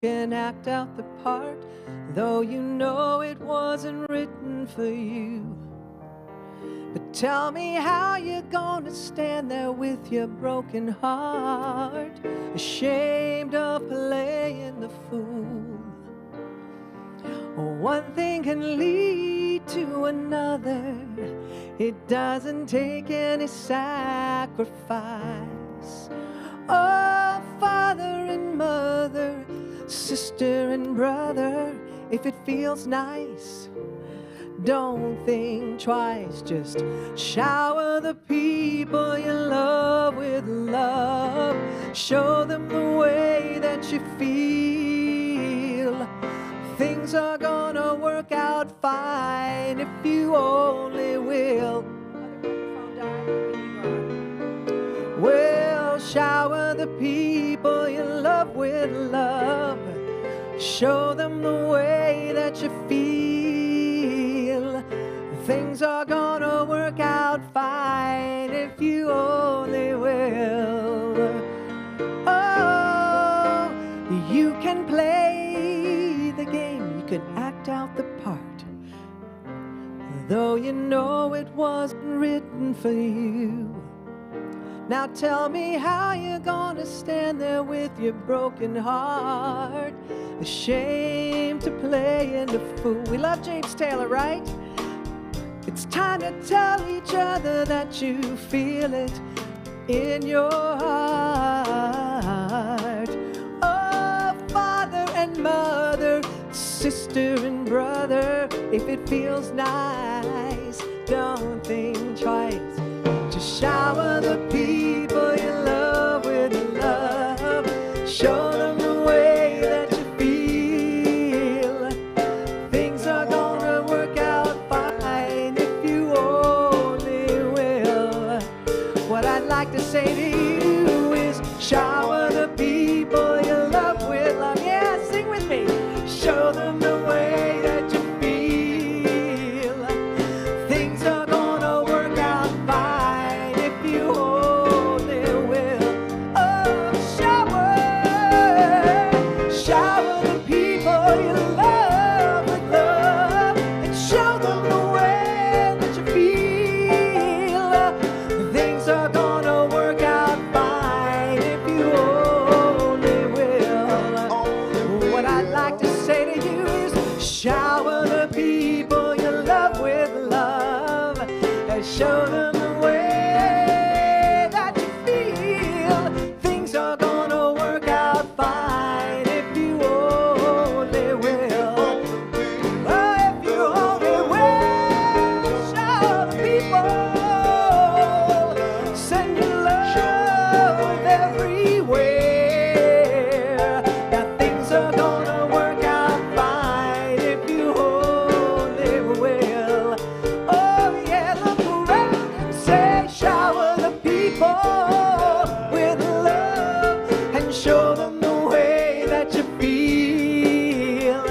can act out the part, though you know it wasn't written for you. But tell me how you're gonna stand there with your broken heart, ashamed of playing the fool. One thing can lead to another. It doesn't take any sacrifice. Oh, father and mother, sister and brother, if it feels nice, don't think twice. Just shower the people you love with love. Show them the way that you feel. Things are gonna work out fine if you only will. Well, shower the people you love with love. Show them the way that you feel. Things are gonna work out fine if you only will. Oh, you can play the game, you can act out the part, though you know it wasn't written for you. Now tell me how you're gonna stand there with your broken heart, ashamed to play in the fool. We love James Taylor, right? It's time to tell each other that you feel it in your heart. Oh, father and mother, sister and brother, if it feels nice, don't think twice. Just shower the people you love with love. Show them the way that you feel. Things are gonna work out fine if you only will. What I'd like to say to you is shower the people you love with love. Yeah, sing with me. Show them the way that you feel. Things are gonna work out fine if you only will. Oh, shower the people you love with love, and show them the way that you feel. Things are gonna work out fine if you only will. What I'd like to say to you is shower the people you love with love, and show them the way that you feel. Things are gonna work out fine if you only will. Oh, if you only will. Shower the people. Send your love everywhere. Now things are gonna work out fine if you only will. Oh yeah, look around and say, shower the people with love, and show them the way that you feel.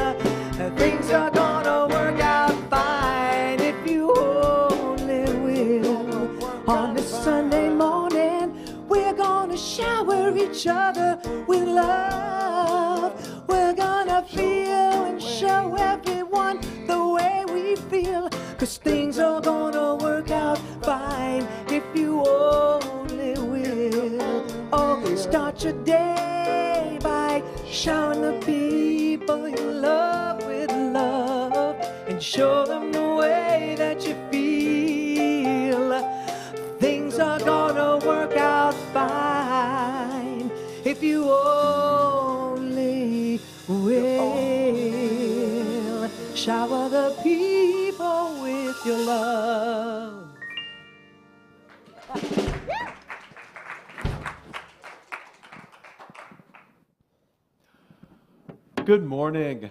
Things are gonna work out fine if you only will. On this Sunday morning, we're gonna shower each other with love. We're gonna feel and show everyone the way we feel, 'cause things are gonna work out fine if you only will. Oh, start your day by showering the people you love with love, and show them the way that you feel. Things are gonna work out fine if you only will. Shower the people with your love. Good morning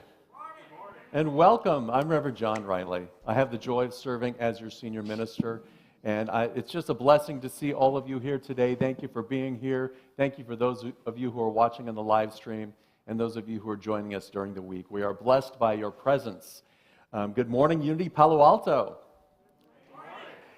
and welcome. I'm Reverend John Riley. I have the joy of serving as your senior minister, and it's just a blessing to see all of you here today. Thank you for being here. Thank you for those of you who are watching on the live stream and those of you who are joining us during the week. We are blessed by your presence. Good morning, Unity Palo Alto.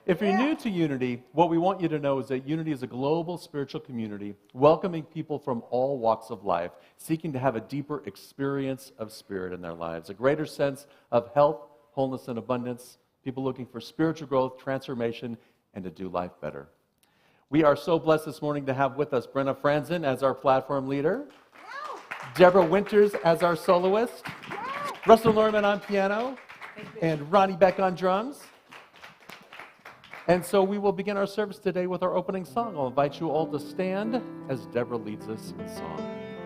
If you're new to Unity, what we want you to know is that Unity is a global spiritual community welcoming people from all walks of life, seeking to have a deeper experience of spirit in their lives, a greater sense of health, wholeness, and abundance, people looking for spiritual growth, transformation, and to do life better. We are so blessed this morning to have with us Brenna Franzen as our platform leader, Deborah Winters as our soloist, Russell Norman on piano, and Ronnie Beck on drums. And so we will begin our service today with our opening song. I'll invite you all to stand as Deborah leads us in song.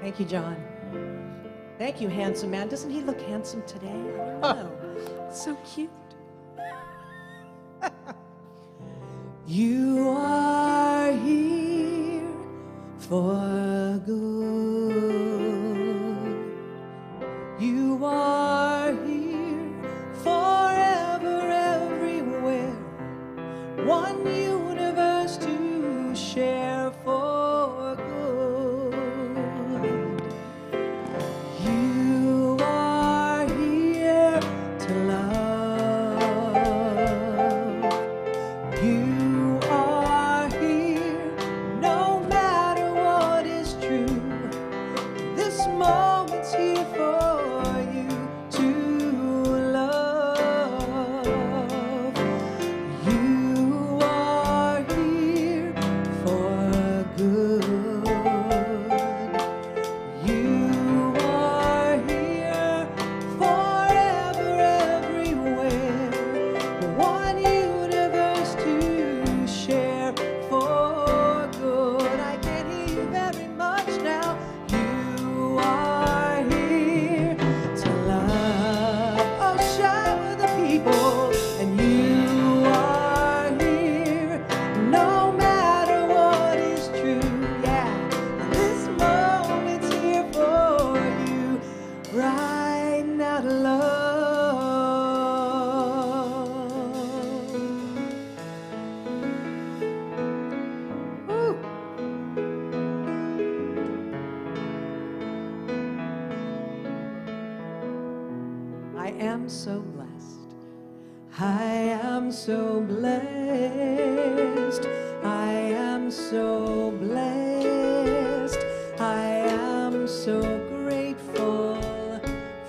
Thank you, John. Thank you, handsome man. Doesn't he look handsome today? I don't know. So cute. You are here for good. You are here forever, everywhere. One universe to share for good. You are here to love. You are here no matter what is true. This moment's here for you to love. You are here for good. You are here forever, everywhere. One universe to share for good. I can't hear you very much now. You are here to love. Oh, shower the people. And you are here no matter what is true. Yeah, this moment's here for you right now to love. Woo. I am so blessed. I am so blessed. I am so blessed. I am so grateful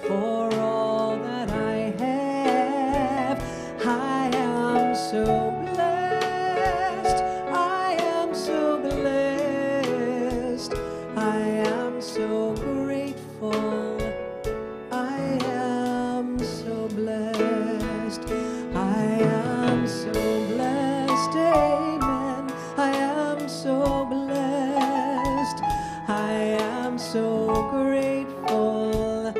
for all that I have. I am so blessed. I am so blessed. I am so grateful. I am so blessed. I am so blessed. Amen. I am so blessed. I am so grateful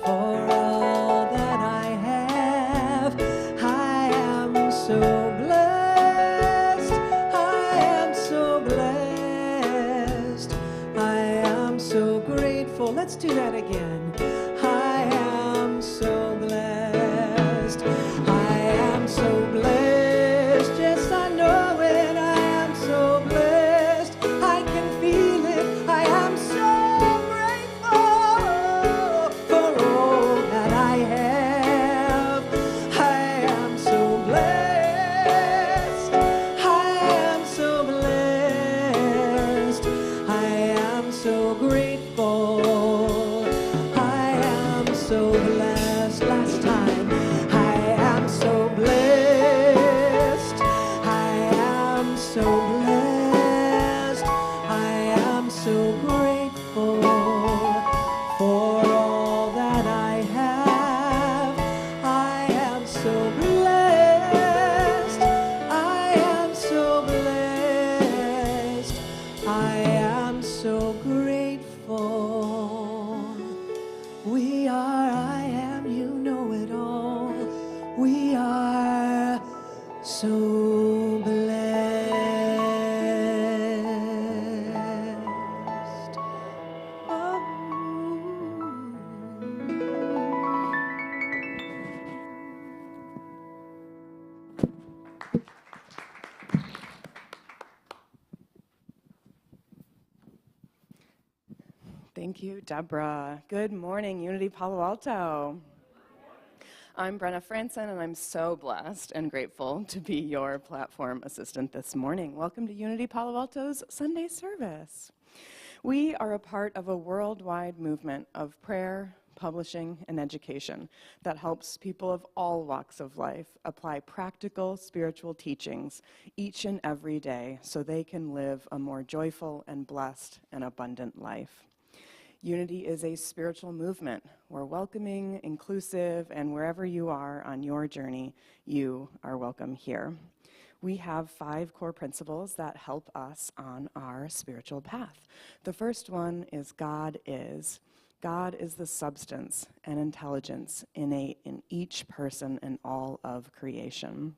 for all that I have. I am so blessed. I am so blessed. I am so grateful. Let's do that again. I am so blessed. I am so blessed. Yes, I know it. I am so blessed. I can feel it. I am so grateful for all that I have. I am so blessed. I am so blessed. I am so grateful. I am so blessed. Last time. I am so blessed. I am so blessed. I am so grateful for all that I have. I am so blessed. I am so blessed. I am so grateful. We are, I am, you know it all. We are so blessed. Oh. Thank you, Deborah. Good morning, Unity Palo Alto. I'm Brenna Franson, and I'm so blessed and grateful to be your platform assistant this morning. Welcome to Unity Palo Alto's Sunday service. We are a part of a worldwide movement of prayer, publishing, and education that helps people of all walks of life apply practical spiritual teachings each and every day so they can live a more joyful and blessed and abundant life. Unity is a spiritual movement. We're welcoming, inclusive, and wherever you are on your journey, you are welcome here. We have 5 core principles that help us on our spiritual path. The first one is God is. God is the substance and intelligence innate in each person and all of creation.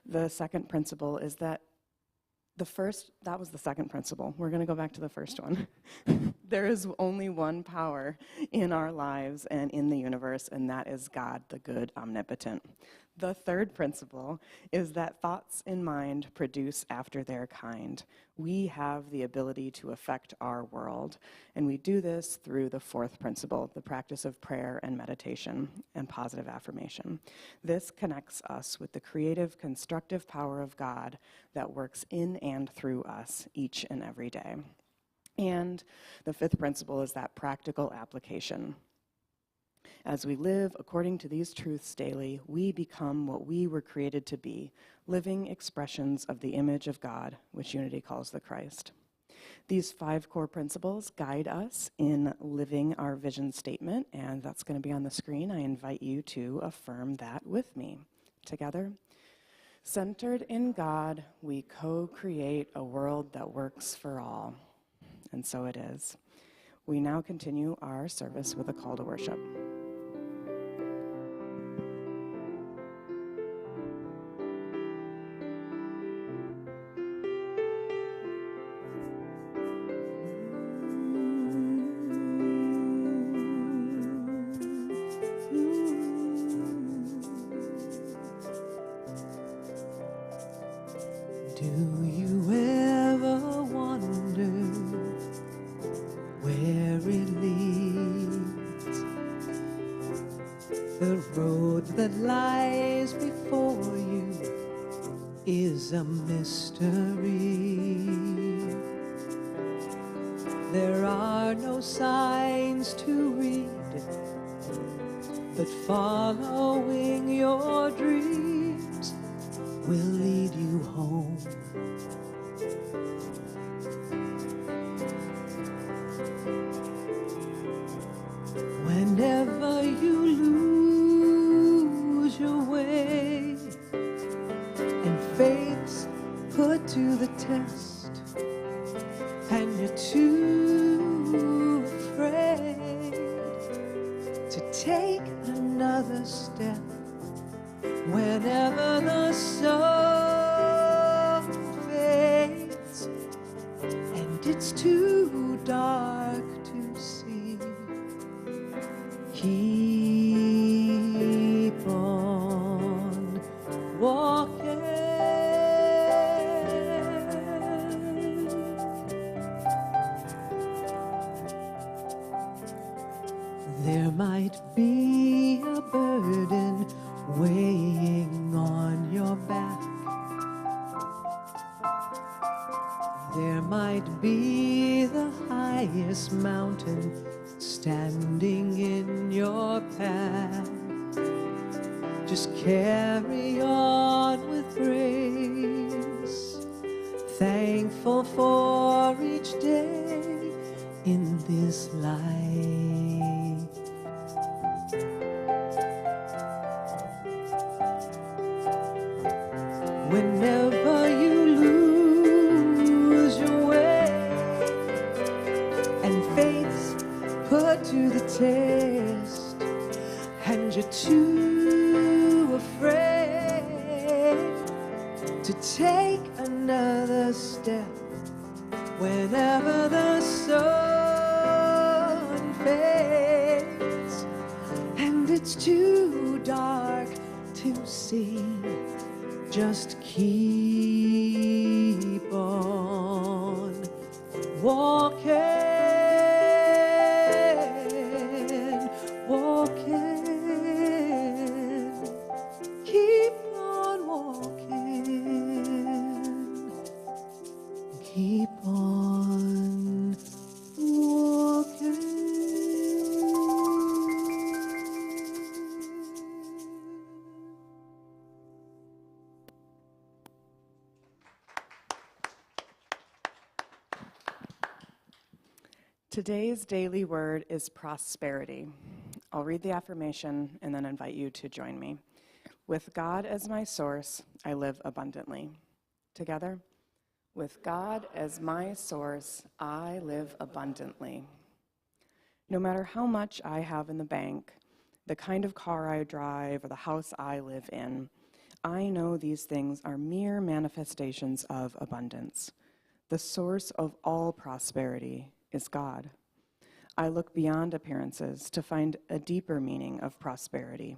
The second principle is that that was the second principle. We're going to go back to the first one. There is only one power in our lives and in the universe, and that is God, the good omnipotent. The third principle is that thoughts in mind produce after their kind. We have the ability to affect our world, and we do this through the fourth principle, the practice of prayer and meditation and positive affirmation. This connects us with the creative, constructive power of God that works in and through us each and every day. And the fifth principle is that practical application. As we live according to these truths daily, we become what we were created to be, living expressions of the image of God, which Unity calls the Christ. These 5 core principles guide us in living our vision statement, and that's going to be on the screen. I invite you to affirm that with me. Together, centered in God, we co-create a world that works for all. And so it is. We now continue our service with a call to worship. Do you ever wonder where it leads? The road that lies before you is a mystery. There are no signs to read, but following your dreams will lead you home. Whenever you lose your way and faith's put to the test and you're too afraid to take another step, whenever the sun fades and it's too dark to see, keep on walking. There might be a burden weighing on your back. There might be the highest mountain standing in your path. Just carry on with grace, thankful for each day in this life. Whenever you lose your way and faith's put to the test and you're too afraid to take another step, whenever the sun fades and it's too dark to see, just keep on walking, walking. Today's daily word is prosperity. I'll read the affirmation and then invite you to join me. With God as my source, I live abundantly. Together. With God as my source, I live abundantly. No matter how much I have in the bank, the kind of car I drive, or the house I live in, I know these things are mere manifestations of abundance. The source of all prosperity is God. I look beyond appearances to find a deeper meaning of prosperity.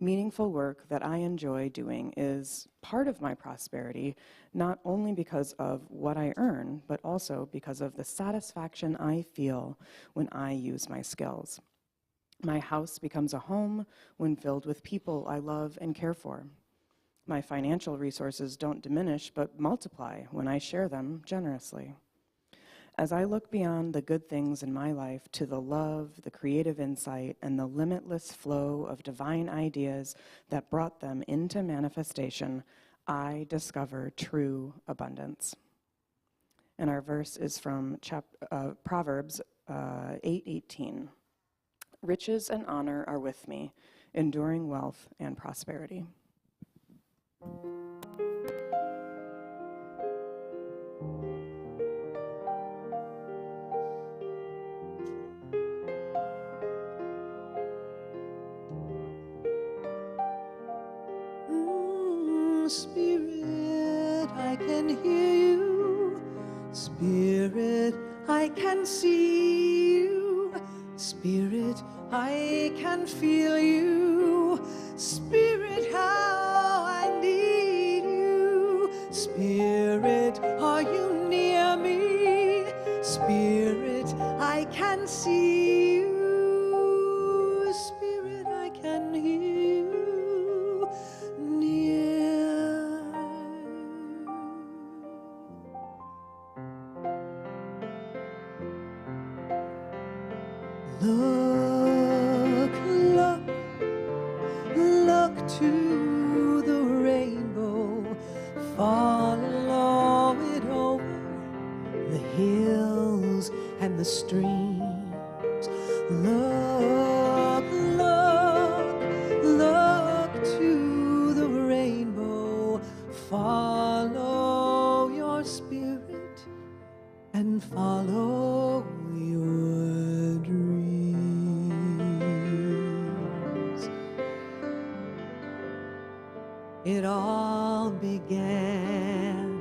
Meaningful work that I enjoy doing is part of my prosperity, not only because of what I earn, but also because of the satisfaction I feel when I use my skills. My house becomes a home when filled with people I love and care for. My financial resources don't diminish, but multiply when I share them generously. As I look beyond the good things in my life to the love, the creative insight, and the limitless flow of divine ideas that brought them into manifestation, I discover true abundance. And our verse is from Proverbs 8:18. Riches and honor are with me, enduring wealth and prosperity. Spirit, I can hear you. Spirit, I can see you. Spirit, I can feel you. Spirit, how I need you. Spirit, are you near me? Spirit, I can see you. Spirit, I can hear you. Near. Look, look, look to the rainbow. Follow it over the hills and the streams. Look, look, look to the rainbow. Follow your spirit and follow your dreams. It all began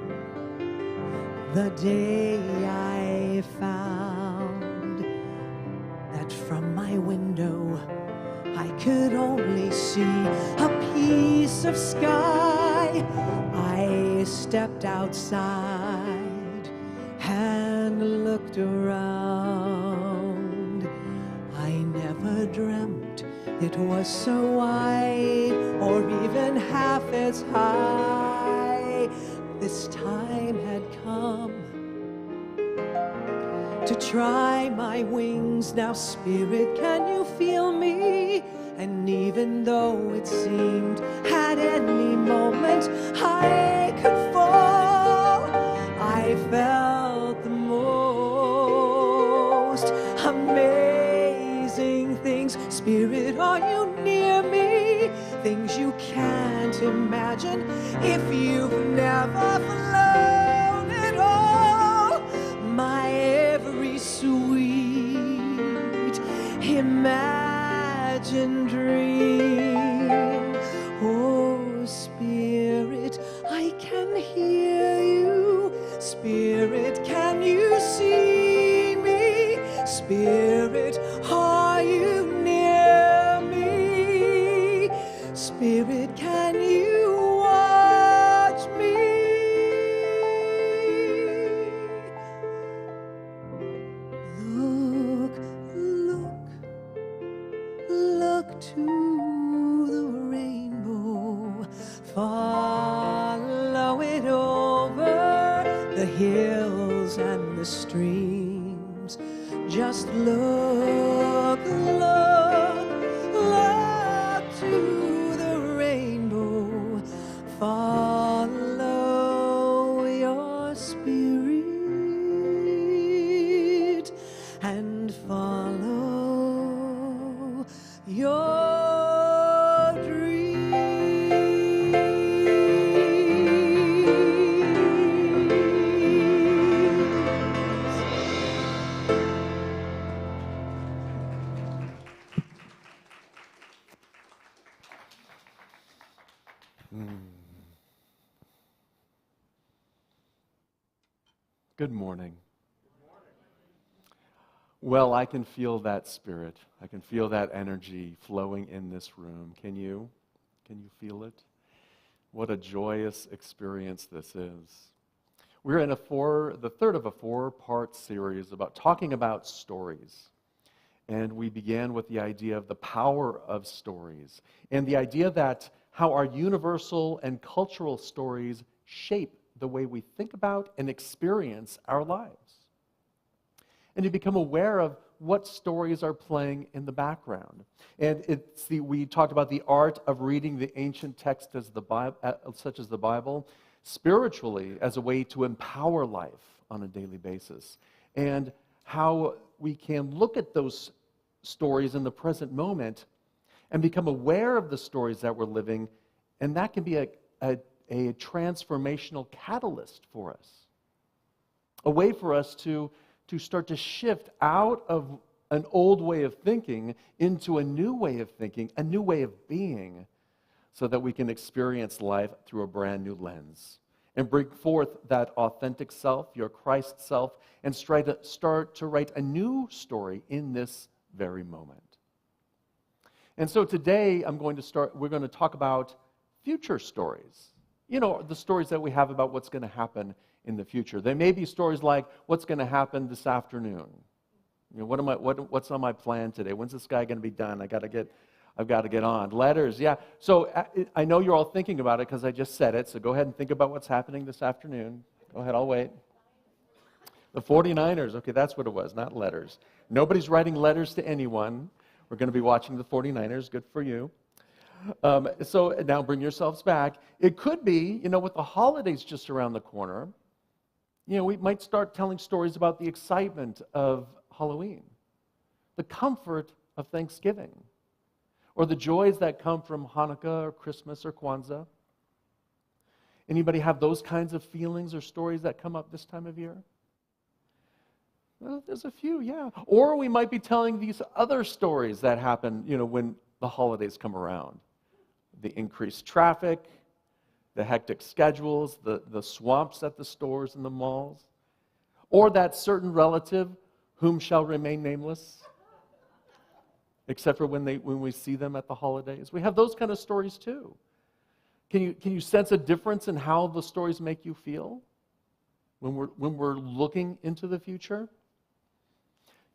the day I found that from my window I could only see a piece of sky. I stepped outside and looked around. I never dreamt it was so wide or even half as high. This time had come to try my wings. Now, Spirit, can you feel me? And even though it seemed at any moment I could fall, I felt the most amazing things. Spirit, are you near me? Things you can't imagine if you've never flown at all. My every sweet imagined dream. Oh, Spirit, I can hear you. Spirit, can you see me? Spirit, are you near me? Spirit, can you watch me? Look, look, look to the rainbow. Follow it over the hills and the streams. Just look, look, look to the rainbow. Follow your spirit and Good morning. Well, I can feel that spirit. I can feel that energy flowing in this room. Can you? Can you feel it? What a joyous experience this is. We're in the third of a four-part series about talking about stories. And we began with the idea of the power of stories and the idea that how our universal and cultural stories shape the way we think about and experience our lives. And you become aware of what stories are playing in the background. And we talked about the art of reading the ancient text as the Bible, such as the Bible, spiritually as a way to empower life on a daily basis. And how we can look at those stories in the present moment and become aware of the stories that we're living, and that can be a transformational catalyst for us. A way for us to start to shift out of an old way of thinking into a new way of thinking, a new way of being, so that we can experience life through a brand new lens and bring forth that authentic self, your Christ self, and start to write a new story in this very moment. And so today we're going to talk about future stories. You know, the stories that we have about what's going to happen in the future. There may be stories like, what's going to happen this afternoon? You know, what's on my plan today? When's this guy going to be done? I've got to get on. Letters, yeah. So I know you're all thinking about it because I just said it, so go ahead and think about what's happening this afternoon. Go ahead, I'll wait. The 49ers, okay, that's what it was, not letters. Nobody's writing letters to anyone. We're going to be watching the 49ers, good for you. So now bring yourselves back. It could be, you know, with the holidays just around the corner, you know, we might start telling stories about the excitement of Halloween, the comfort of Thanksgiving, or the joys that come from Hanukkah or Christmas or Kwanzaa. Anybody have those kinds of feelings or stories that come up this time of year? Well, there's a few, yeah. Or we might be telling these other stories that happen, you know, when the holidays come around. The increased traffic, the hectic schedules, the swamps at the stores and the malls, or that certain relative whom shall remain nameless, except for when we see them at the holidays. We have those kind of stories too. Can you sense a difference in how the stories make you feel when we're looking into the future?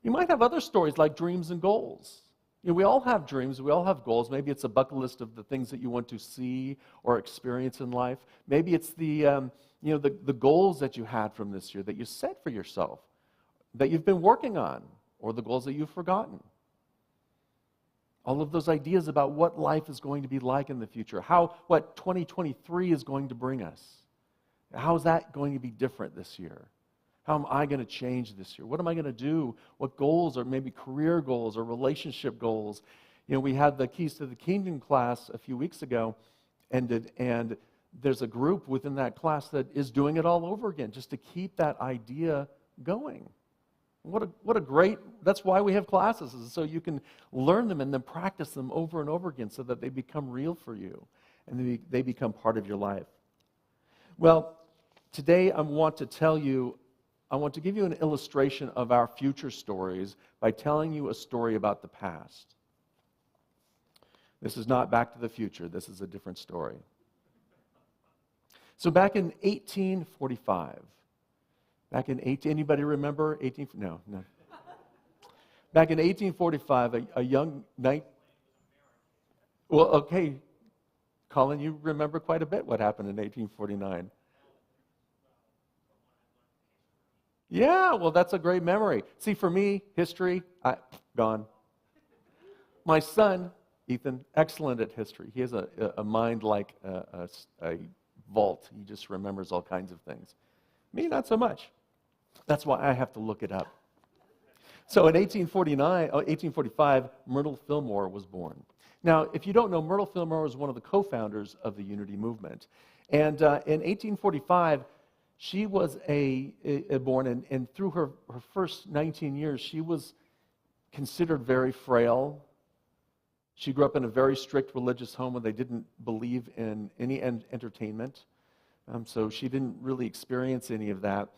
You might have other stories like dreams and goals. You know, we all have dreams, we all have goals. Maybe it's a bucket list of the things that you want to see or experience in life. Maybe it's the goals that you had from this year that you set for yourself, that you've been working on, or the goals that you've forgotten. All of those ideas about what life is going to be like in the future, what 2023 is going to bring us. How is that going to be different this year? How am I going to change this year? What am I going to do? What goals, or maybe career goals or relationship goals? You know, we had the Keys to the Kingdom class a few weeks ago ended, and there's a group within that class that is doing it all over again just to keep that idea going. What a great, that's why we have classes, is so you can learn them and then practice them over and over again so that they become real for you and they become part of your life. Well, today I want to give you an illustration of our future stories by telling you a story about the past. This is not Back to the Future. This is a different story. So back in 1845, anybody remember? No. Back in 1845, a young knight. Well, okay, Colin, you remember quite a bit what happened in 1849. Yeah, well, that's a great memory. See, for me, history, gone. My son, Ethan, excellent at history. He has a mind like a vault. He just remembers all kinds of things. Me, not so much. That's why I have to look it up. So in 1845, Myrtle Fillmore was born. Now, if you don't know, Myrtle Fillmore was one of the co-founders of the Unity Movement. And in 1845, she was born, and through her first 19 years, she was considered very frail. She grew up in a very strict religious home where they didn't believe in any entertainment. So she didn't really experience any of that.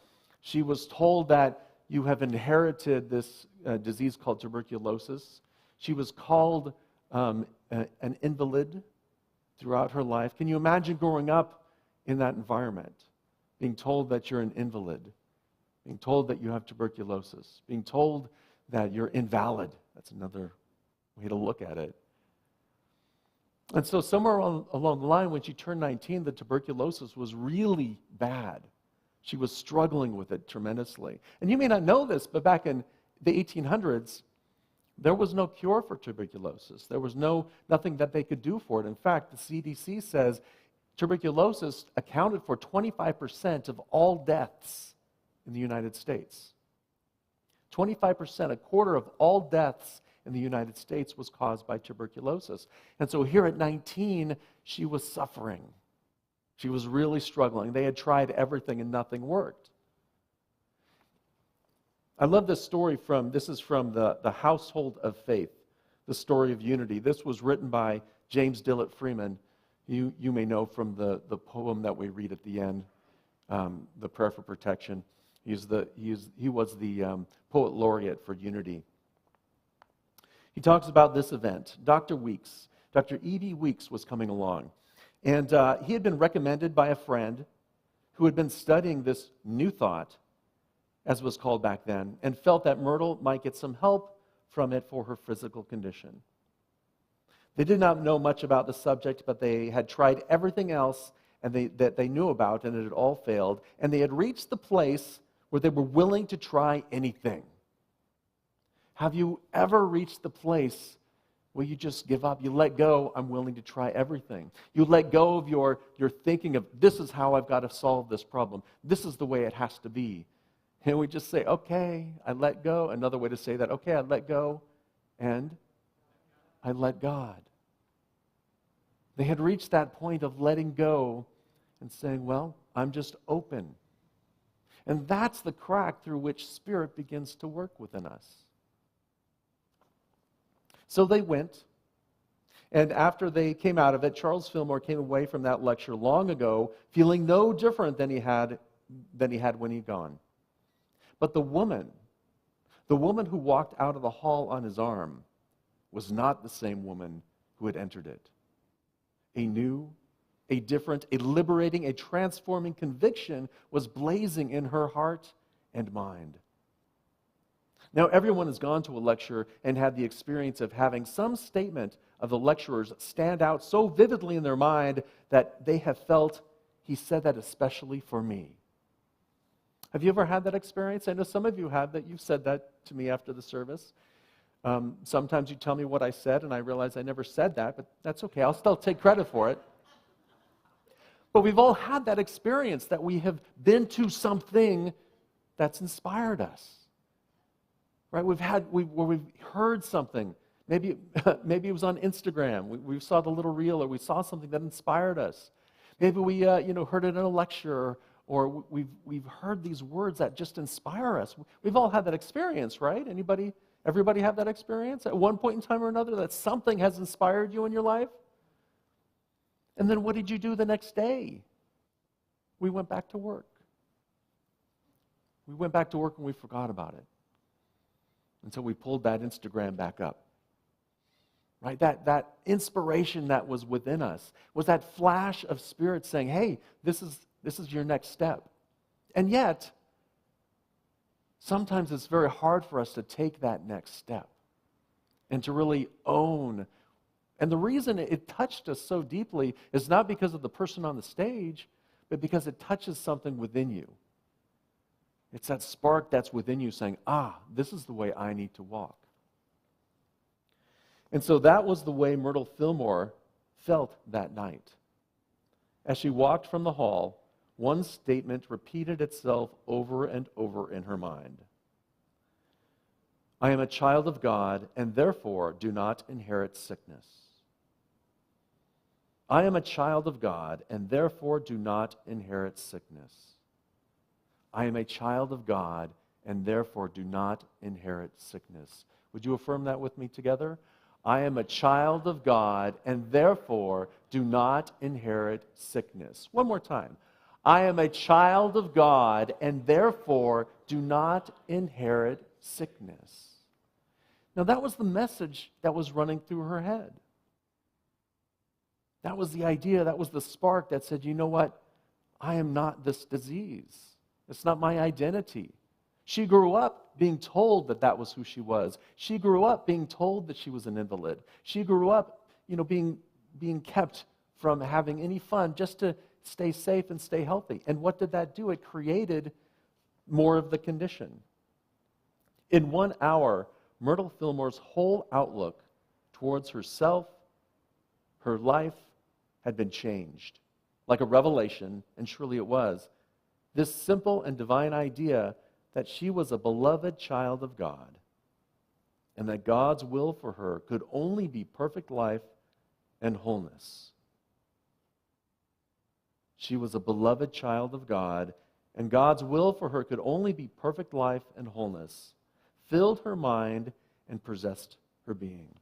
She was told that you have inherited this disease called tuberculosis. She was called an invalid throughout her life. Can you imagine growing up in that environment, being told that you're an invalid, being told that you have tuberculosis, being told that you're invalid? That's another way to look at it. And so somewhere along the line, when she turned 19, the tuberculosis was really bad. She was struggling with it tremendously. And you may not know this, but back in the 1800s, there was no cure for tuberculosis. There was nothing that they could do for it. In fact, the CDC says tuberculosis accounted for 25% of all deaths in the United States. 25%, a quarter of all deaths in the United States was caused by tuberculosis. And so here at 19, she was suffering. She was really struggling. They had tried everything and nothing worked. I love this story this is from the Household of Faith, the story of unity. This was written by James Dillett Freeman. You may know from the poem that we read at the end, the Prayer for Protection. He was the poet laureate for unity. He talks about this event. Dr. E.B. Weeks was coming along. And he had been recommended by a friend who had been studying this new thought, as it was called back then, and felt that Myrtle might get some help from it for her physical condition. They did not know much about the subject, but they had tried everything else that they knew about, and it had all failed. And they had reached the place where they were willing to try anything. Have you ever reached the place where you just give up? You let go, I'm willing to try everything. You let go of your thinking of, this is how I've got to solve this problem. This is the way it has to be. And we just say, okay, I let go. Another way to say that, okay, I let go, and I let God. They had reached that point of letting go and saying, well, I'm just open. And that's the crack through which Spirit begins to work within us. So they went, and after they came out of it, Charles Fillmore came away from that lecture long ago feeling no different than he had when he'd gone. But the woman who walked out of the hall on his arm was not the same woman who had entered it. A new, a different, a liberating, a transforming conviction was blazing in her heart and mind. Now, everyone has gone to a lecture and had the experience of having some statement of the lecturers stand out so vividly in their mind that they have felt, he said that especially for me. Have you ever had that experience? I know some of you have that. You've said that to me after the service. Sometimes you tell me what I said, and I realize I never said that, but that's okay. I'll still take credit for it. But we've all had that experience that we have been to something that's inspired us. Right? We've heard something. Maybe it was on Instagram. We saw the little reel, or we saw something that inspired us. Maybe we heard it in a lecture, or we've heard these words that just inspire us. We've all had that experience, right? Everybody have that experience at one point in time or another that something has inspired you in your life? And then what did you do the next day? We went back to work. We went back to work and we forgot about it. Until we pulled that Instagram back up. Right? That inspiration that was within us was that flash of Spirit saying, hey, this is your next step. And yet, sometimes it's very hard for us to take that next step and to really own. And the reason it touched us so deeply is not because of the person on the stage, but because it touches something within you. It's that spark that's within you saying, this is the way I need to walk. And so that was the way Myrtle Fillmore felt that night. As she walked from the hall, one statement repeated itself over and over in her mind. I am a child of God, and therefore do not inherit sickness. I am a child of God, and therefore do not inherit sickness. I am a child of God, and therefore do not inherit sickness. Would you affirm that with me together? I am a child of God and therefore do not inherit sickness. One more time. I am a child of God and therefore do not inherit sickness. Now, that was the message that was running through her head. That was the idea, that was the spark that said, you know what? I am not this disease. It's not my identity. She grew up being told that that was who she was. She grew up being told that she was an invalid. She grew up, being kept from having any fun just to stay safe and stay healthy. And what did that do? It created more of the condition. In 1 hour, Myrtle Fillmore's whole outlook towards herself, her life, had been changed. Like a revelation, and surely it was. This simple and divine idea that she was a beloved child of God and that God's will for her could only be perfect life and wholeness. She was a beloved child of God, and God's will for her could only be perfect life and wholeness, filled her mind and possessed her being.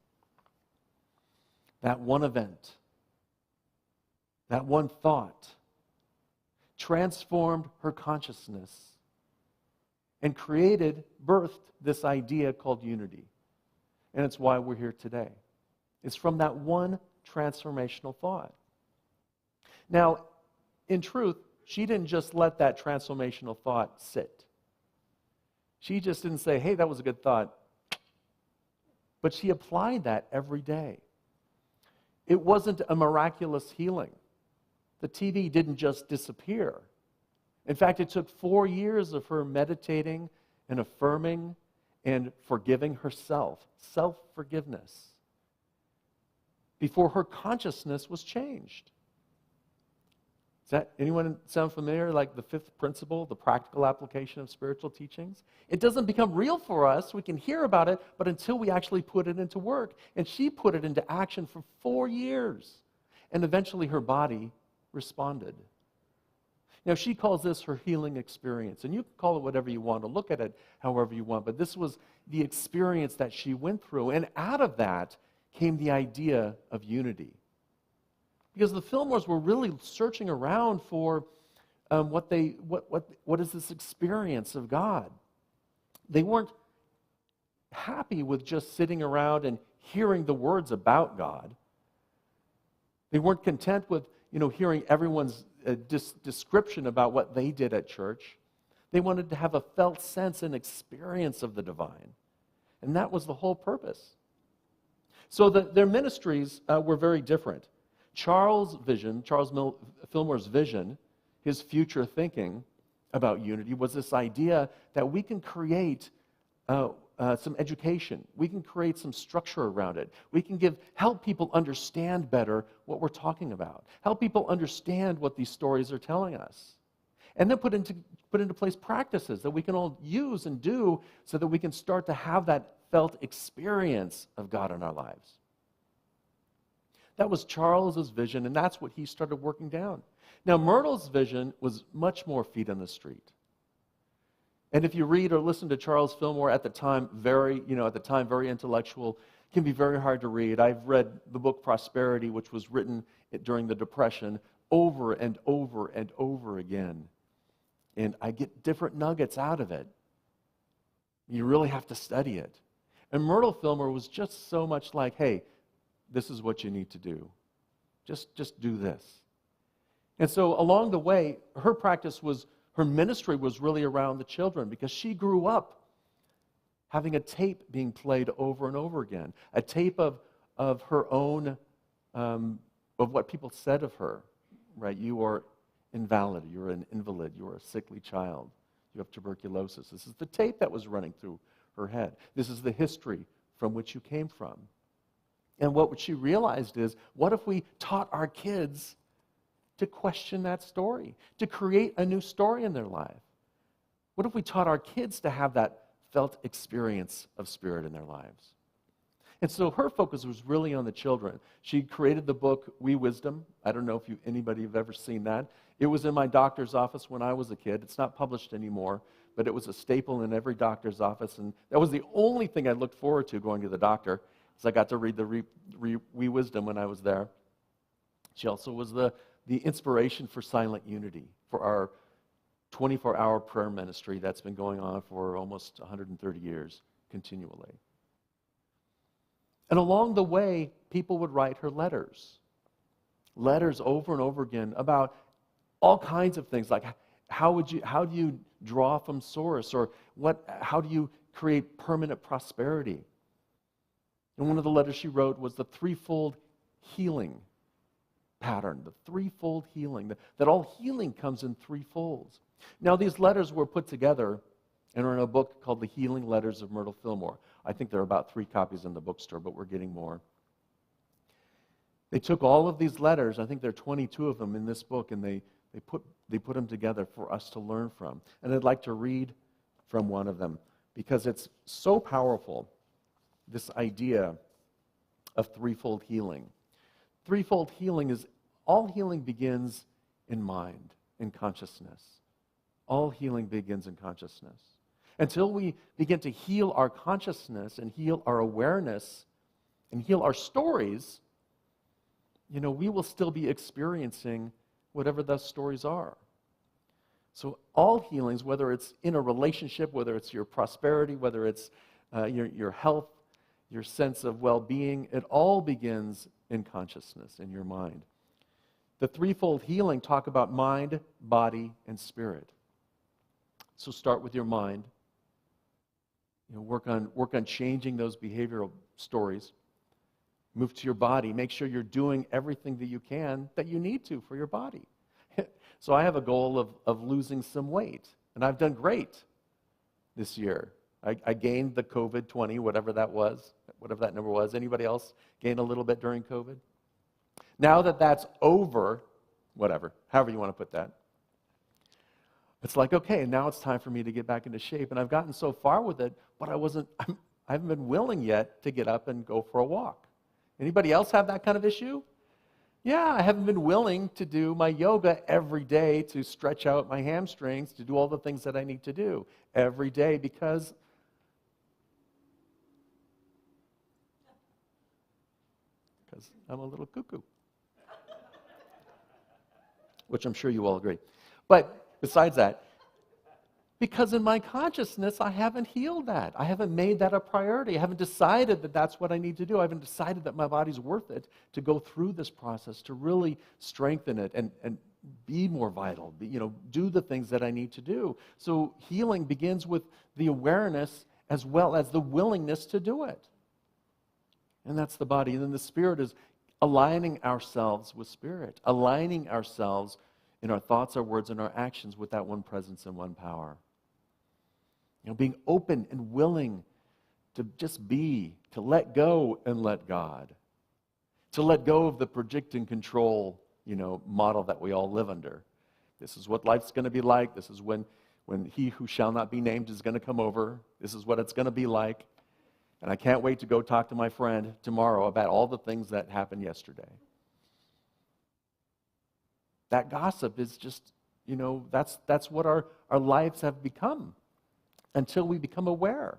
That one event, that one thought, transformed her consciousness and birthed this idea called unity. And it's why we're here today. It's from that one transformational thought. Now, in truth, she didn't just let that transformational thought sit. She just didn't say, hey, that was a good thought. But she applied that every day. It wasn't a miraculous healing. The TV didn't just disappear. In fact, it took 4 years of her meditating and affirming and forgiving herself, self-forgiveness, before her consciousness was changed. Does that anyone sound familiar? Like the fifth principle, the practical application of spiritual teachings? It doesn't become real for us. We can hear about it, but until we actually put it into work. And she put it into action for 4 years. And eventually her body responded. Now, she calls this her healing experience. And you can call it whatever you want, or look at it however you want. But this was the experience that she went through. And out of that came the idea of unity. Because the Fillmores were really searching around for what is this experience of God. They weren't happy with just sitting around and hearing the words about God. They weren't content with hearing everyone's description about what they did at church. They wanted to have a felt sense and experience of the divine. And that was the whole purpose. So their ministries were very different. Charles Fillmore's vision, his future thinking about unity, was this idea that we can create some education. We can create some structure around it. We can help people understand better what we're talking about. Help people understand what these stories are telling us. And then put into place practices that we can all use and do so that we can start to have that felt experience of God in our lives. That was Charles's vision, and that's what he started working down. Now, Myrtle's vision was much more feet on the street. And if you read or listen to Charles Fillmore at the time, very intellectual, can be very hard to read. I've read the book Prosperity, which was written during the Depression, over and over and over again. And I get different nuggets out of it. You really have to study it. And Myrtle Fillmore was just so much like, hey, this is what you need to do. Just do this. And so along the way, her ministry was really around the children, because she grew up having a tape being played over and over again, a tape of her own, of what people said of her, right? You are invalid, you're an invalid, you're a sickly child, you have tuberculosis. This is the tape that was running through her head. This is the history from which you came from. And what she realized is, what if we taught our kids to question that story, to create a new story in their life? What if we taught our kids to have that felt experience of spirit in their lives? And so her focus was really on the children. She created the book, We Wisdom. I don't know if anybody have ever seen that. It was in my doctor's office when I was a kid. It's not published anymore, but it was a staple in every doctor's office. And that was the only thing I looked forward to going to the doctor. because I got to read the Wee Wisdom when I was there. She also was the inspiration for Silent Unity, for our 24-hour prayer ministry that's been going on for almost 130 years continually. And along the way, people would write her letters over and over again about all kinds of things, like how do you draw from source, or how do you create permanent prosperity? And one of the letters she wrote was the threefold healing pattern, the threefold healing, that all healing comes in three folds. Now, these letters were put together and are in a book called The Healing Letters of Myrtle Fillmore. I think there are about 3 copies in the bookstore, but we're getting more. They took all of these letters, I think there are 22 of them in this book, and they put them together for us to learn from. And I'd like to read from one of them because it's so powerful, this idea of threefold healing. Threefold healing is, all healing begins in mind, in consciousness. All healing begins in consciousness. Until we begin to heal our consciousness and heal our awareness and heal our stories, we will still be experiencing whatever those stories are. So all healings, whether it's in a relationship, whether it's your prosperity, whether it's your health, your sense of well-being, it all begins in consciousness, in your mind. The threefold healing talk about mind, body, and spirit. So start with your mind. Work on changing those behavioral stories. Move to your body. Make sure you're doing everything that you can that you need to for your body. So I have a goal of losing some weight, and I've done great this year. I gained the COVID-20, whatever that number was. Anybody else gain a little bit during COVID? Now that that's over, however you want to put that, it's like, okay, now it's time for me to get back into shape. And I've gotten so far with it, but I haven't been willing yet to get up and go for a walk. Anybody else have that kind of issue? Yeah, I haven't been willing to do my yoga every day, to stretch out my hamstrings, to do all the things that I need to do every day because I'm a little cuckoo. Which I'm sure you all agree. But besides that, because in my consciousness, I haven't healed that. I haven't made that a priority. I haven't decided that that's what I need to do. I haven't decided that my body's worth it to go through this process, to really strengthen it and be more vital, do the things that I need to do. So healing begins with the awareness as well as the willingness to do it. And that's the body. And then the spirit is aligning ourselves with spirit, aligning ourselves in our thoughts, our words, and our actions with that one presence and one power. Being open and willing to just be, to let go and let God. To let go of the predict and control, model that we all live under. This is what life's going to be like. This is when he who shall not be named is going to come over. This is what it's going to be like. And I can't wait to go talk to my friend tomorrow about all the things that happened yesterday. That gossip is just, that's what our lives have become until we become aware,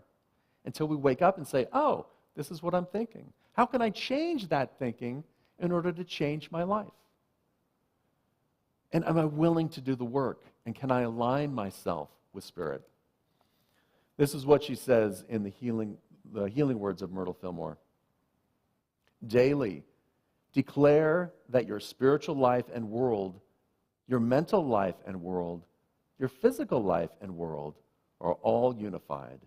until we wake up and say, oh, this is what I'm thinking. How can I change that thinking in order to change my life? And am I willing to do the work? And can I align myself with Spirit? This is what she says in the healing words of Myrtle Fillmore. Daily, declare that your spiritual life and world, your mental life and world, your physical life and world are all unified,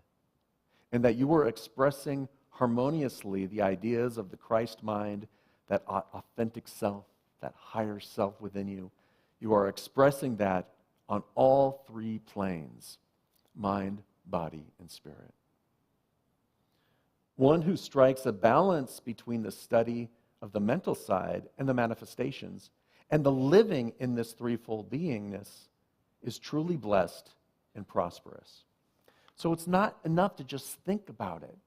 and that you are expressing harmoniously the ideas of the Christ mind, that authentic self, that higher self within you. You are expressing that on all 3 planes, mind, body, and spirit. One who strikes a balance between the study of the mental side and the manifestations and the living in this threefold beingness is truly blessed and prosperous. So it's not enough to just think about it.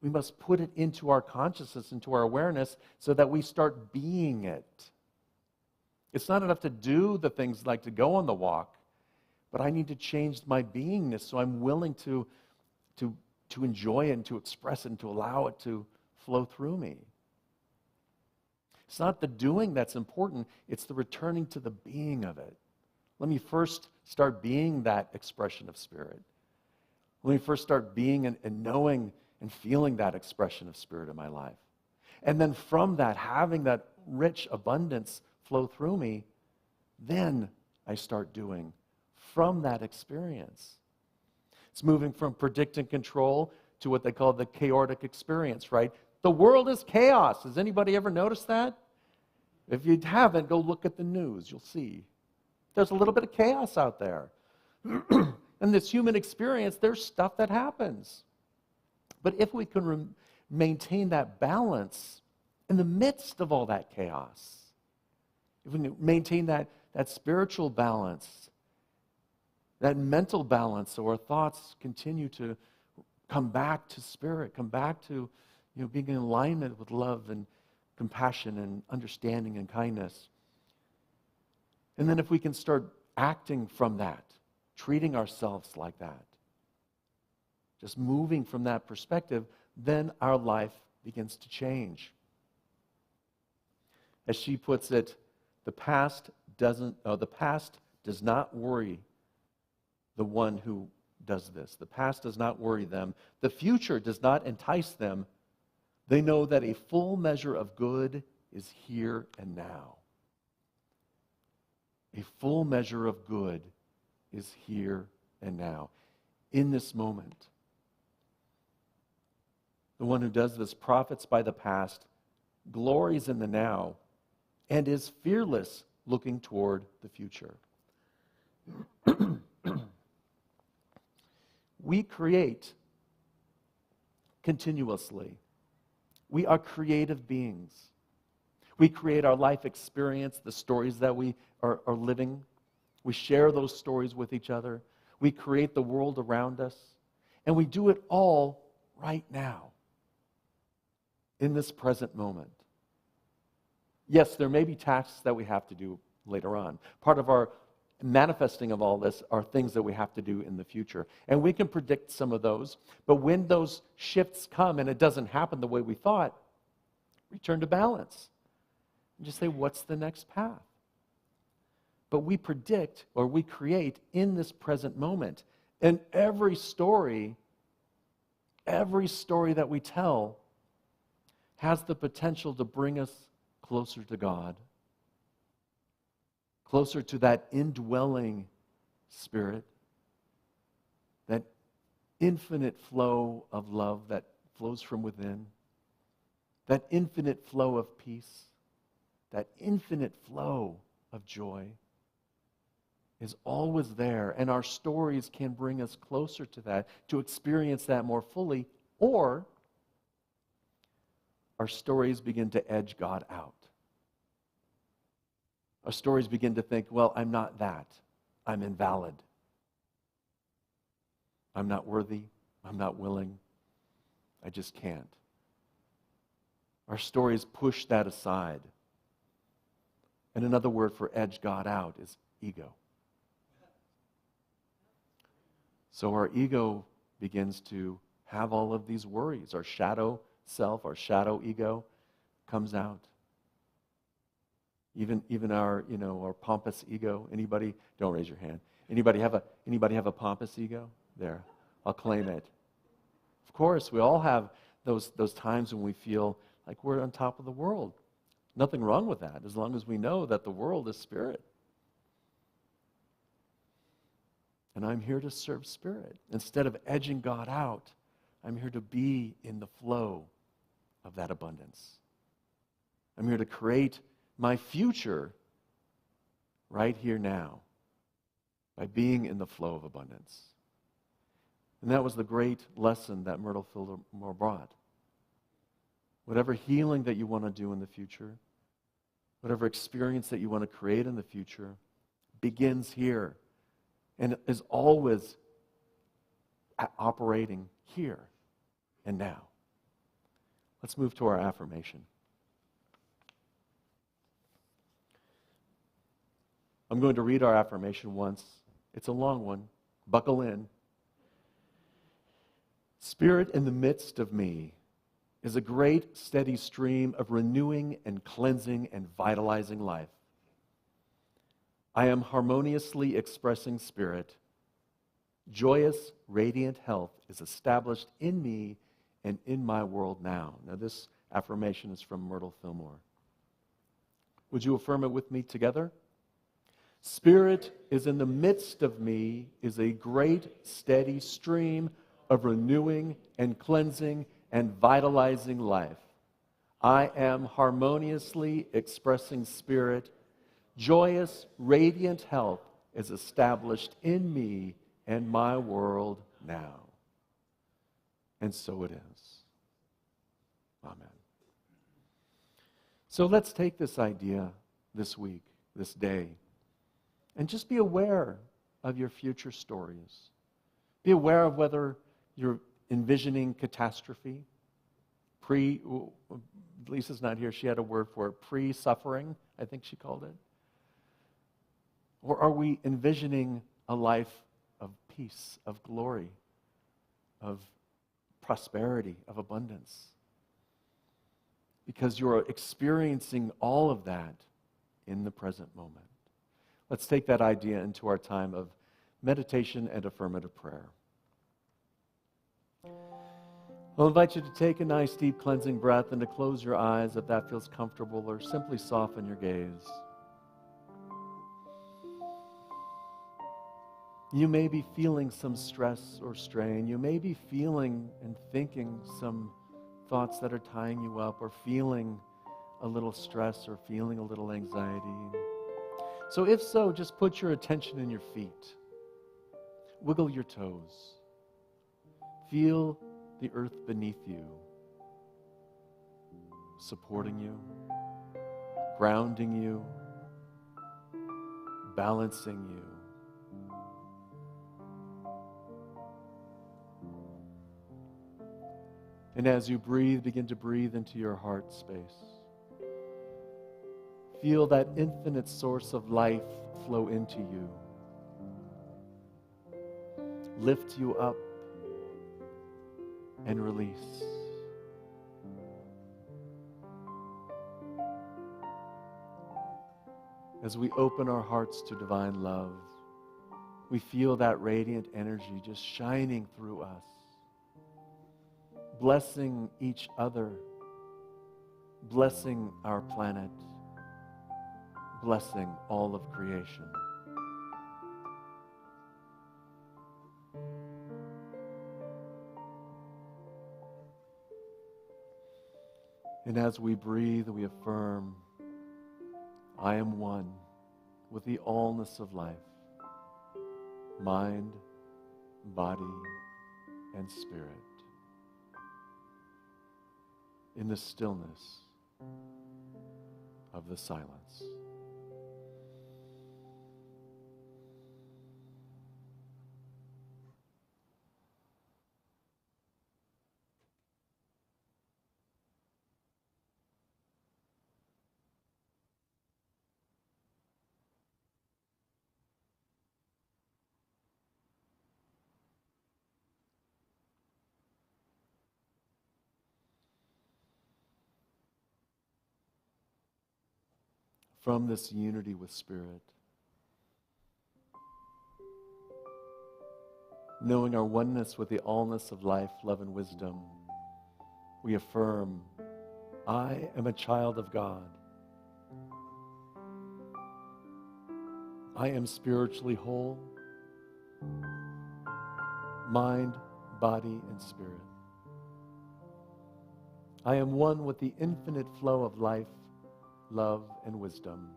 We must put it into our consciousness, into our awareness, so that we start being it. It's not enough to do the things like to go on the walk, but I need to change my beingness so I'm willing to to enjoy it and to express it and to allow it to flow through me. It's not the doing that's important, it's the returning to the being of it. Let me first start being that expression of Spirit. Let me first start being and knowing and feeling that expression of Spirit in my life. And then from that, having that rich abundance flow through me, then I start doing from that experience. It's moving from predict and control to what they call the chaotic experience, right? The world is chaos. Has anybody ever noticed that? If you haven't, go look at the news. You'll see. There's a little bit of chaos out there. In this human experience, there's stuff that happens. But if we can maintain that balance in the midst of all that chaos, if we can maintain that spiritual balance, that mental balance, so our thoughts continue to come back to Spirit, come back to being in alignment with love and compassion and understanding and kindness. And then if we can start acting from that, treating ourselves like that, just moving from that perspective, then our life begins to change. As she puts it, the past does not worry the one who does this. The past does not worry them. The future does not entice them. They know that a full measure of good is here and now. A full measure of good is here and now, in this moment. The one who does this profits by the past, glories in the now, and is fearless looking toward the future. We create continuously. We are creative beings. We create our life experience, the stories that we are living. We share those stories with each other. We create the world around us. And we do it all right now, in this present moment. Yes, there may be tasks that we have to do later on. Part of our manifesting of all this are things that we have to do in the future. And we can predict some of those. But when those shifts come and it doesn't happen the way we thought, return to balance. And just say, what's the next path? But we predict or we create in this present moment. And every story that we tell has the potential to bring us closer to God, closer to that indwelling Spirit, that infinite flow of love that flows from within, that infinite flow of peace, that infinite flow of joy is always there, and our stories can bring us closer to that, to experience that more fully, or our stories begin to edge God out. Our stories begin to think, well, I'm not that. I'm invalid. I'm not worthy. I'm not willing. I just can't. Our stories push that aside. And another word for edge God out is ego. So our ego begins to have all of these worries. Our shadow self, our shadow ego comes out. Even our pompous ego. Anybody? Don't raise your hand. Anybody have a pompous ego? There, I'll claim it. Of course, we all have those times when we feel like we're on top of the world. Nothing wrong with that, as long as we know that the world is Spirit. And I'm here to serve Spirit. Instead of edging God out, I'm here to be in the flow of that abundance. I'm here to create my future right here now by being in the flow of abundance. And that was the great lesson that Myrtle Fillmore brought. Whatever healing that you want to do in the future, whatever experience that you want to create in the future, begins here and is always operating here and now. Let's move to our affirmation. I'm going to read our affirmation once. It's a long one. Buckle in. It Spirit in the midst of me is a great, steady stream of renewing and cleansing and vitalizing life. I am harmoniously expressing Spirit. Joyous, radiant health is established in me and in my world now. Now, this affirmation is from Myrtle Fillmore. Would you affirm it with me together? Spirit is in the midst of me is a great, steady stream of renewing and cleansing and vitalizing life. I am harmoniously expressing Spirit. Joyous, radiant health is established in me and my world now. And so it is. Amen. So let's take this idea this week, this day, and just be aware of your future stories. Be aware of whether you're envisioning catastrophe, Lisa's not here, she had a word for it, pre-suffering, I think she called it. Or are we envisioning a life of peace, of glory, of prosperity, of abundance? Because you're experiencing all of that in the present moment. Let's take that idea into our time of meditation and affirmative prayer. I'll invite you to take a nice deep cleansing breath and to close your eyes if that feels comfortable, or simply soften your gaze. You may be feeling some stress or strain. You may be feeling and thinking some thoughts that are tying you up, or feeling a little stress or feeling a little anxiety. So if so, just put your attention in your feet. Wiggle your toes. Feel the earth beneath you, supporting you, grounding you, balancing you. And as you breathe, begin to breathe into your heart space. Feel that infinite source of life flow into you. Lift you up and release. As we open our hearts to divine love, we feel that radiant energy just shining through us, blessing each other, blessing our planet, blessing all of creation. And as we breathe, we affirm, I am one with the allness of life, mind, body, and spirit, in the stillness of the silence. From this unity with Spirit, knowing our oneness with the allness of life, love, and wisdom, we affirm, I am a child of God. I am spiritually whole, mind, body, and spirit. I am one with the infinite flow of life, love, and wisdom.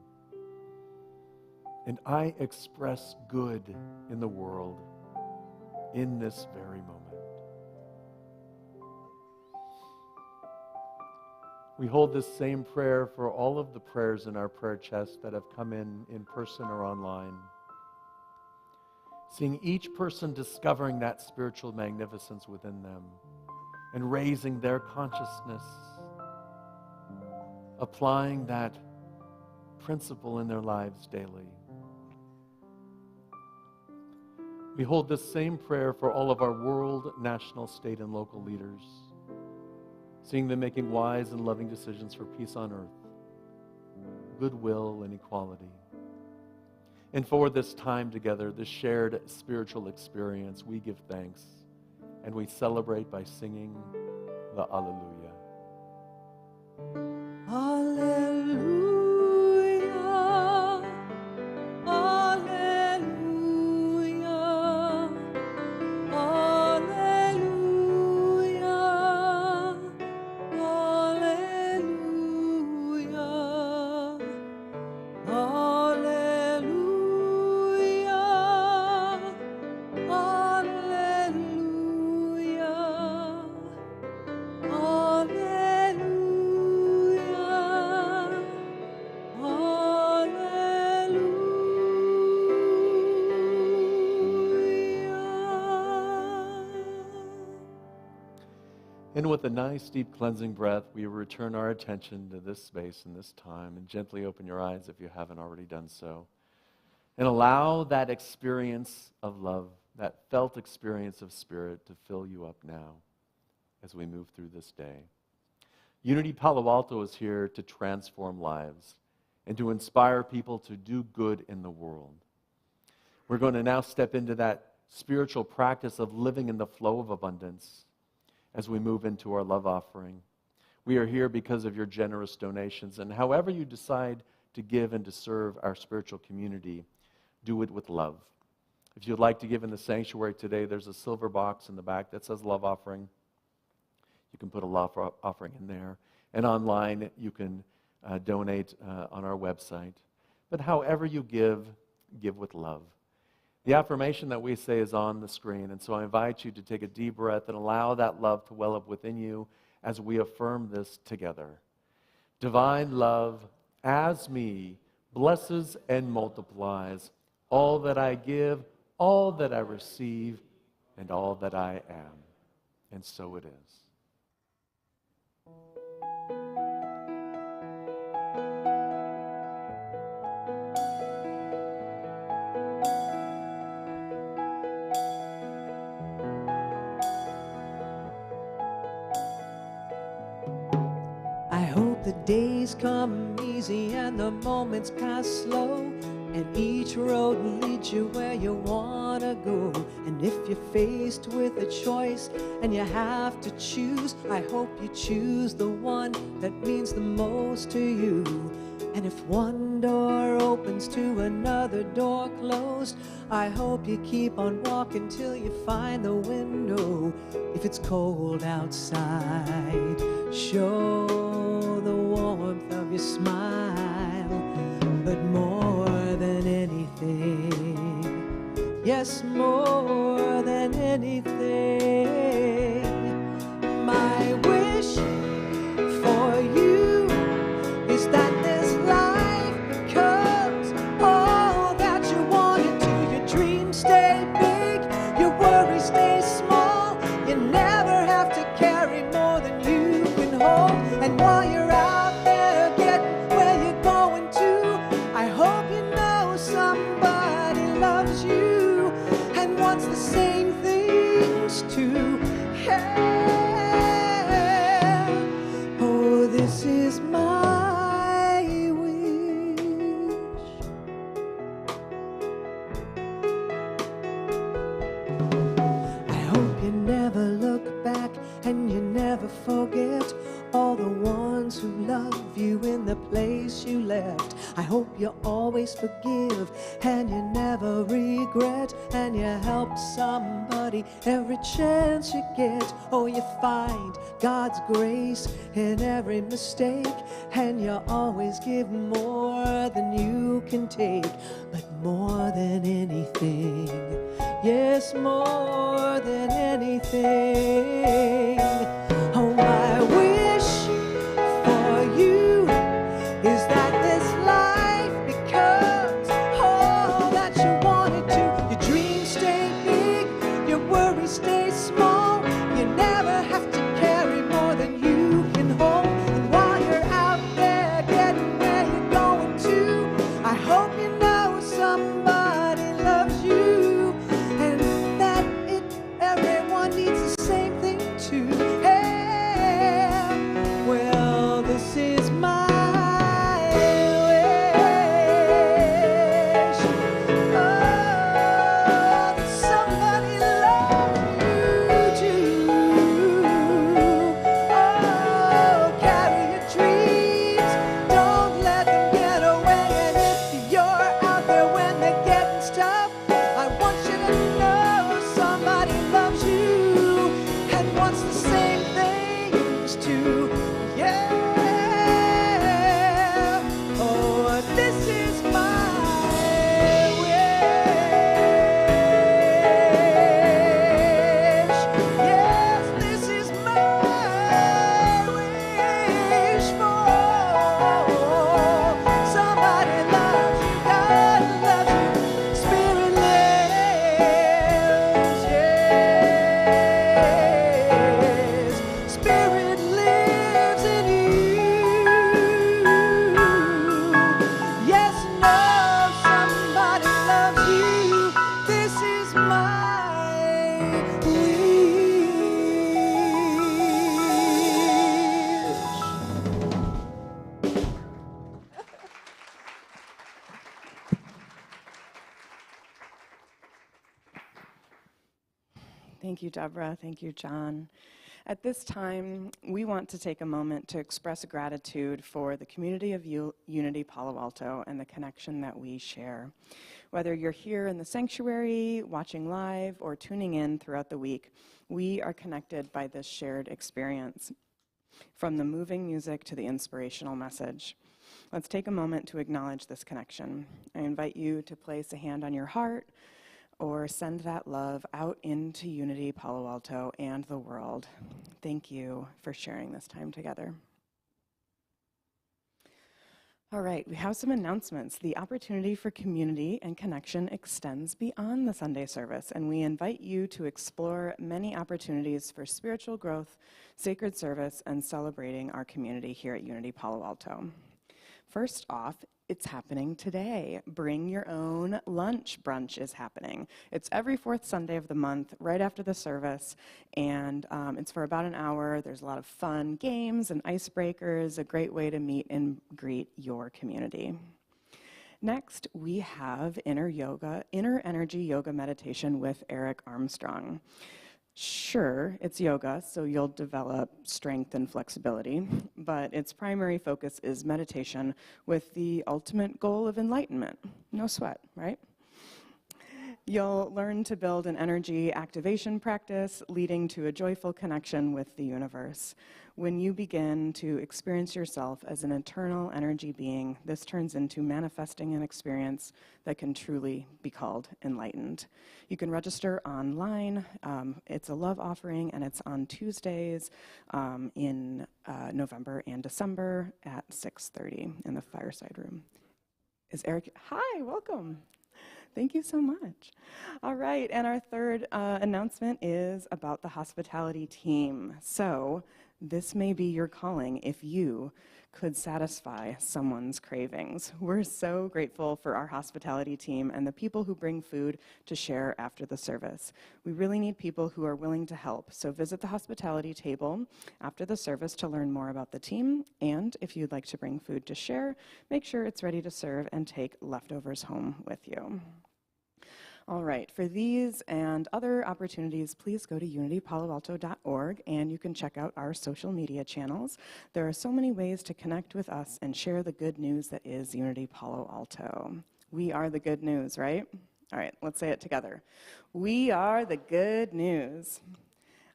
And I express good in the world in this very moment. We hold this same prayer for all of the prayers in our prayer chest that have come in person or online. Seeing each person discovering that spiritual magnificence within them and raising their consciousness, applying that principle in their lives daily. We hold this same prayer for all of our world, national, state, and local leaders, seeing them making wise and loving decisions for peace on earth, goodwill, and equality. And for this time together, this shared spiritual experience, we give thanks and we celebrate by singing the Alleluia. Alleluia, alleluia, alleluia, alleluia, alleluia, alleluia. And with a nice deep cleansing breath, we return our attention to this space and this time, and gently open your eyes if you haven't already done so. And allow that experience of love, that felt experience of spirit, to fill you up now as we move through this day. Unity Palo Alto is here to transform lives and to inspire people to do good in the world. We're going to now step into that spiritual practice of living in the flow of abundance as we move into our love offering. We are here because of your generous donations, and however you decide to give and to serve our spiritual community, do it with love. If you'd like to give in the sanctuary today, there's a silver box in the back that says love offering. You can put a love offering in there. And online, you can donate on our website. But however you give with love. The affirmation that we say is on the screen, and so I invite you to take a deep breath and allow that love to well up within you as we affirm this together. Divine love, as me, blesses and multiplies all that I give, all that I receive, and all that I am. And so it is. I hope the days come easy and the moments pass slow, and each road leads you where you want to go. And if you're faced with a choice and you have to choose, I hope you choose the one that means the most to you. And if one door opens to another door closed, I hope you keep on walking till you find the window. If it's cold outside, show the warmth of your smile. But more than anything, yes, more than anything, my wish for you is that this life becomes all that you want it to. Your dreams stay big, your worries stay small. You never have to carry more than you can hold. And while you're out there getting where you're going to, I hope you know somebody loves you and wants the same things too. Yeah. Oh, this is my wish. I hope you never look back and you never forget all the ones who love you in the place you left. I hope you always forgive and you never regret, and you help somebody every chance you get. Oh, you find God's grace in every mistake, and you always give more than you can take. But more than anything, yes, more than anything, oh, my wish for you is that this life becomes all that you want it to. Your dreams stay big, your worries stay small. You never have to carry more than you can hold. And while you're out there getting where you're going to, I hope you know somebody loves you and Thank you, Deborah. Thank you, John. At this time, we want to take a moment to express gratitude for the community of Unity Palo Alto and the connection that we share. Whether you're here in the sanctuary, watching live, or tuning in throughout the week, we are connected by this shared experience. From the moving music to the inspirational message. Let's take a moment to acknowledge this connection. I invite you to place a hand on your heart or send that love out into Unity Palo Alto and the world. Thank you for sharing this time together. All right, we have some announcements. The opportunity for community and connection extends beyond the Sunday service, and we invite you to explore many opportunities for spiritual growth, sacred service, and celebrating our community here at Unity Palo Alto. First off, it's happening today. Bring your own lunch brunch is happening. It's every fourth Sunday of the month, right after the service, and it's for about an hour. There's a lot of fun games and icebreakers, a great way to meet and greet your community. Next, we have Inner Energy Yoga Meditation with Eric Armstrong. Sure, it's yoga, so you'll develop strength and flexibility, but its primary focus is meditation with the ultimate goal of enlightenment. No sweat, right? You'll learn to build an energy activation practice leading to a joyful connection with the universe. When you begin to experience yourself as an eternal energy being, this turns into manifesting an experience that can truly be called enlightened. You can register online. It's a love offering, and it's on Tuesdays in November and December at 6:30 in the fireside room. Is Eric? Hi, welcome. Thank you so much. All right, and our third announcement is about the hospitality team. So this may be your calling if you could satisfy someone's cravings. We're so grateful for our hospitality team and the people who bring food to share after the service. We really need people who are willing to help. So visit the hospitality table after the service to learn more about the team. And if you'd like to bring food to share, make sure it's ready to serve and take leftovers home with you. All right, for these and other opportunities, please go to unitypaloalto.org and you can check out our social media channels. There are so many ways to connect with us and share the good news that is Unity Palo Alto. We are the good news, right? All right, let's say it together. We are the good news.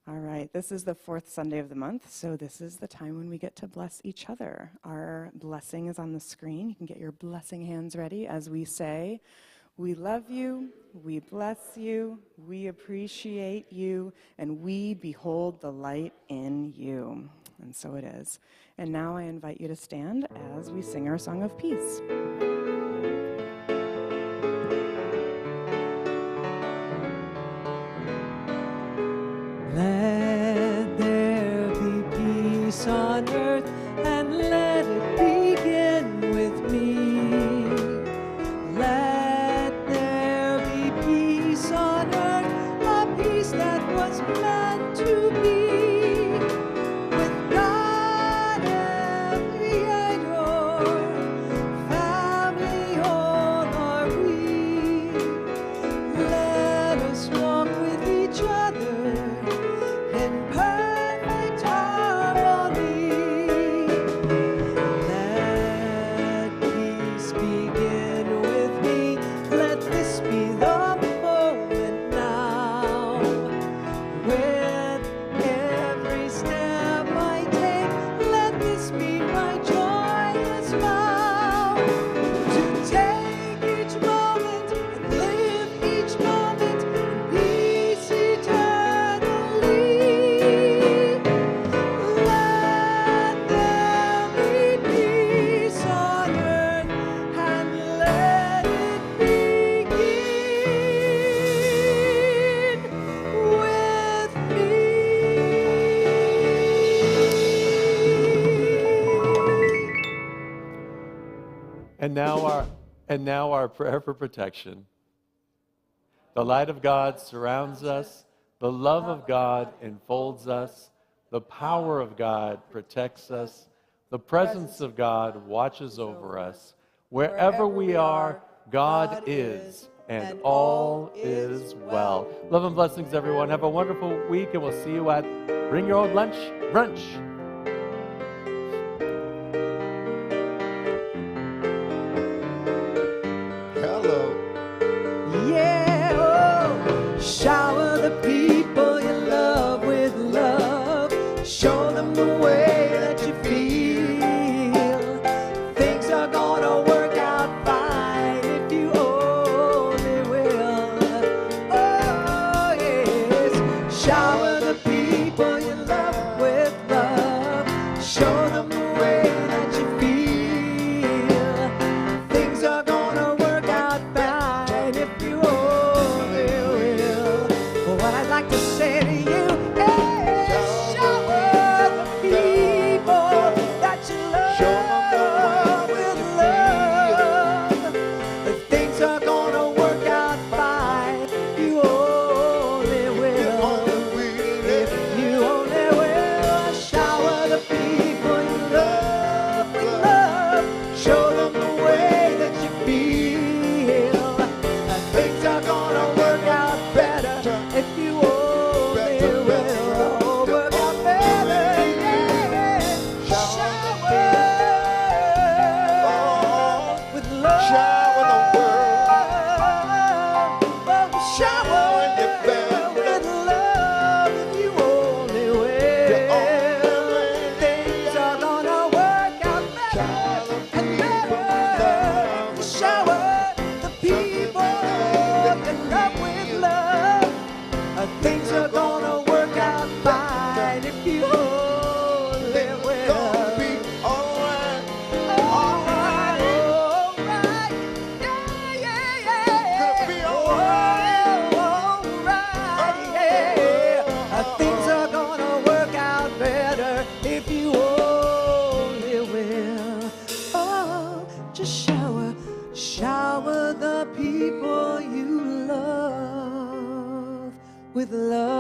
All right, this is the fourth Sunday of the month, so this is the time when we get to bless each other. Our blessing is on the screen. You can get your blessing hands ready as we say, we love you, we bless you, we appreciate you, and we behold the light in you. And so it is. And now I invite you to stand as we sing our song of peace. Let there be peace on earth, and let it begin with me. Let there be peace on earth, a peace that was meant to be. With God every idol, family all are we. Let us walk with each other in perfect harmony. Let peace begin with me. Let this be the moment now. With every step I take, let this be my joyous vow. To take each moment and live each moment in peace eternally. Let there be peace on earth, and let it begin with me. And now our prayer for protection. The light of God surrounds us. The love of God enfolds us. The power of God protects us. The presence of God watches over us. Wherever we are, God is. and all is well. Love and blessings, everyone. Have a wonderful week, and we'll see you at Bring Your Own Lunch Brunch. Hello. Yeah, oh, shower the people you love with love. Show them the way that you feel. Things are gonna work out fine if you only will. Oh, yes, shower the people you love with love. Show them the way that you feel. Things are gonna work out fine if you only will. What I'd like to say to you is shower the people that you love with love. Things are gonna work out fine if you only will. If you only will, shower the people you love with love. Show them the way that you feel. Things are gonna work out better if you only will. Work out better, yeah. Shower with love. Shower the world. Oh, shower your family. with love if you only will. Things are gonna work out better and better. Shower the people in love with love. Things are gonna work out fine if you only will. Gonna be alright. Alright, alright, yeah, yeah, yeah. Gonna be alright. Alright, yeah. Things are gonna work out better if you only will. Oh, just shower the people you love with love.